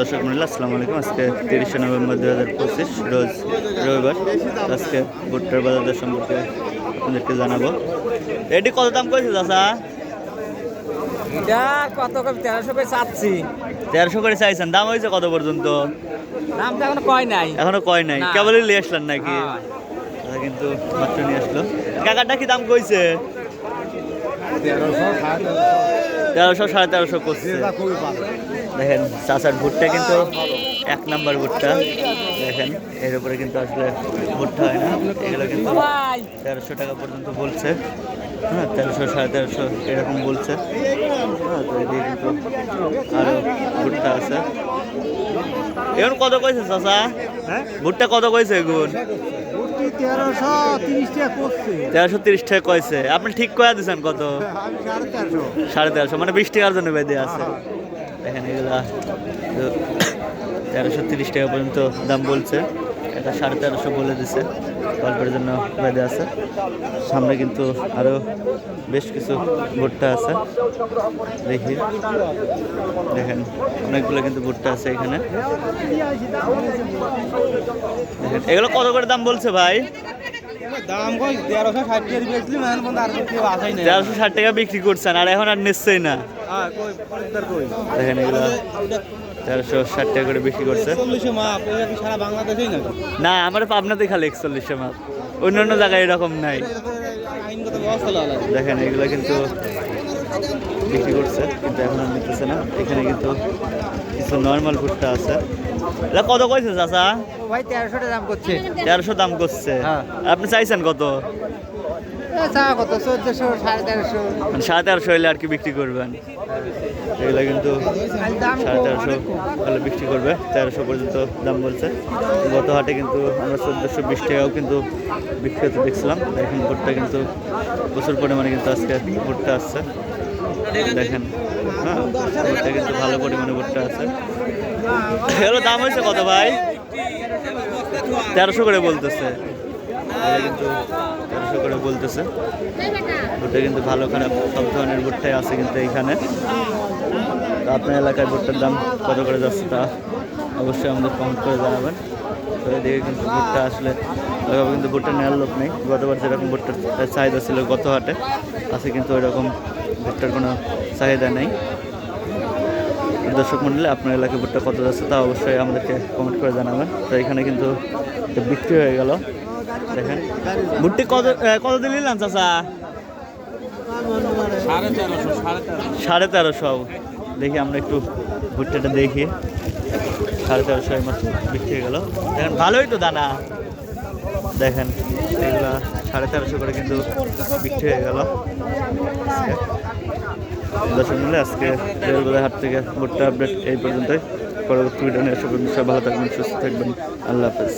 দর্শক মন্ডলী আসসালামু আলাইকুম। আজকে 30শে নভেম্বর 2025 রোজ রবিবার। আজকে ভুট্টার বাজার দর সম্পর্কে আপনাদেরকে জানাবো। এটি কত দাম করেছে চাচা? এটা কত করে 1300 করে চাচ্ছি। 1300 করে চাইছেন, দাম হয়েছে কত পর্যন্ত? দাম তো এখনো কয় নাই। এখনো কয় নাই, না। কেবলই নিয়ে আসলেন নাকি? হ্যাঁ। দাদা কিন্তু মাত্র নিয়ে আসলো। কাকাটা কি দাম কইছে? 1300 1350 করছে। দেখেন চাচার ভুট্টা কিন্তু 1 নাম্বার ভুট্টা। দেখেন এর উপরে কিন্তু আসলে ভুট্টা হয় না, এগুলো কিন্তু 1300 টাকা পর্যন্ত বলছে। হ্যাঁ, 1300 1350 এরকম বলছে। হ্যাঁ, তো এদিকে কিন্তু আরো ভুট্টা আছে। এখন কত কইছে চাচা? ভুট্টা কত কইছে এখন? 1330 টাকা কইছে। আপনি ঠিক কয়া দিচ্ছেন কত? 1350, মানে 20 টাকার জন্য বেঁধে আছে। দেখেন এগুলা 1330 টাকা পর্যন্ত দাম বলছে। এটা 1350 বলে দিছে, অল্পের জন্য বেঁধে আছে। সামনে কিন্তু আরো বেশ কিছু ভুট্টা আছে, দেখি। দেখেন অনেকগুলো কিন্তু ভুট্টা আছে এখানে। দেখেন এগুলো কত করে দাম বলছে ভাই? দাম কই 1360 টাকা বেচলি মান বন্ধ আর কেউ আসেই না। 1360 টাকা বিক্রি করছেন আর এখন আর নিচ্ছেই না। হ্যাঁ কই পরিদার কই। দেখেন এগুলো 1360 টাকা করে বিক্রি করছে। 41 মাপ এটা কি সারা বাংলাদেশেই না? না, আমার পাবনাতে খালি 41 মাপ, অন্যান্য জায়গায় এরকম নাই। আইনগত ব্যবস্থা লাগা লাগে। দেখেন এগুলো কিন্তু বিক্রি করছে, কিন্তু এখন আর নিতেছে না। এখানে কিন্তু কিছু নর্মাল ভুট্টা আছে। এটা কত কইছে চাচা? ও ভাই 1300 টাকা দাম করছে। 1300 দাম করছে। হ্যাঁ। আপনি চাইছেন কত? এ চা কত 1400 1350। মানে 1350 হলে আর কি বিক্রি করবেন? এগুলো কিন্তু 1350 হলে বিক্রি করবে। 1300 পর্যন্ত দাম বলছে। গত হাটে কিন্তু আমরা 1420 টাকাও কিন্তু বিক্রি হতে দেখছিলাম। এখন ভুট্টা কিন্তু প্রচুর পরিমাণে কিন্তু আজকে ভুট্টা আসছে। দেখেন, হ্যাঁ, ভুট্টা কিন্তু ভালো পরিমাণে ভুট্টা আছে। এগুলো দাম হয়েছে কত ভাই? 1300 করে বলতেছে। এটা কিন্তু 1300 করে বলতেছে। ভুট্টা কিন্তু ভালো খারাপ সব ধরনের ভুট্টাই আছে কিন্তু এইখানে। তো আপনার এলাকায় ভুট্টার দাম কত করে যাচ্ছে তা অবশ্যই আমাদের কমেন্ট করে জানাবেন। তো এদিকে কিন্তু ভুট্টা আসলে ওইভাবে কিন্তু ভুট্টা নেওয়ার লোক নেই। গতবার যেরকম ভুট্টার চাহিদা ছিল গত হাটে, আছে কিন্তু ওই রকম ভুট্টার কোনো চাহিদা নেই। দর্শক মন্ডলী, আপনার এলাকায় ভুট্টা কত যাচ্ছে তা অবশ্যই আমাদেরকে কমেন্ট করে জানাবেন। তো এখানে কিন্তু বিক্রি হয়ে গেল। দেখেন ভুট্টি কত দিন নিলাম চাচা? 1350। দেখি আমরা একটু ভুট্টাটা দেখি। 1350 মাত্র বিক্রি হয়ে গেল। দেখেন ভালোই তো দানা। দেখেন এগুলা 1350 করে কিন্তু বিক্রি হয়ে গেল। দর্শক মূল্যে আজকে রেলবাজার হাট থেকে ভুট্টা আপডেট এই পর্যন্তই। পরবর্তী ভিডিও নিয়ে সবাই ভালো থাকবেন, সুস্থ থাকবেন। আল্লাহ হাফেজ।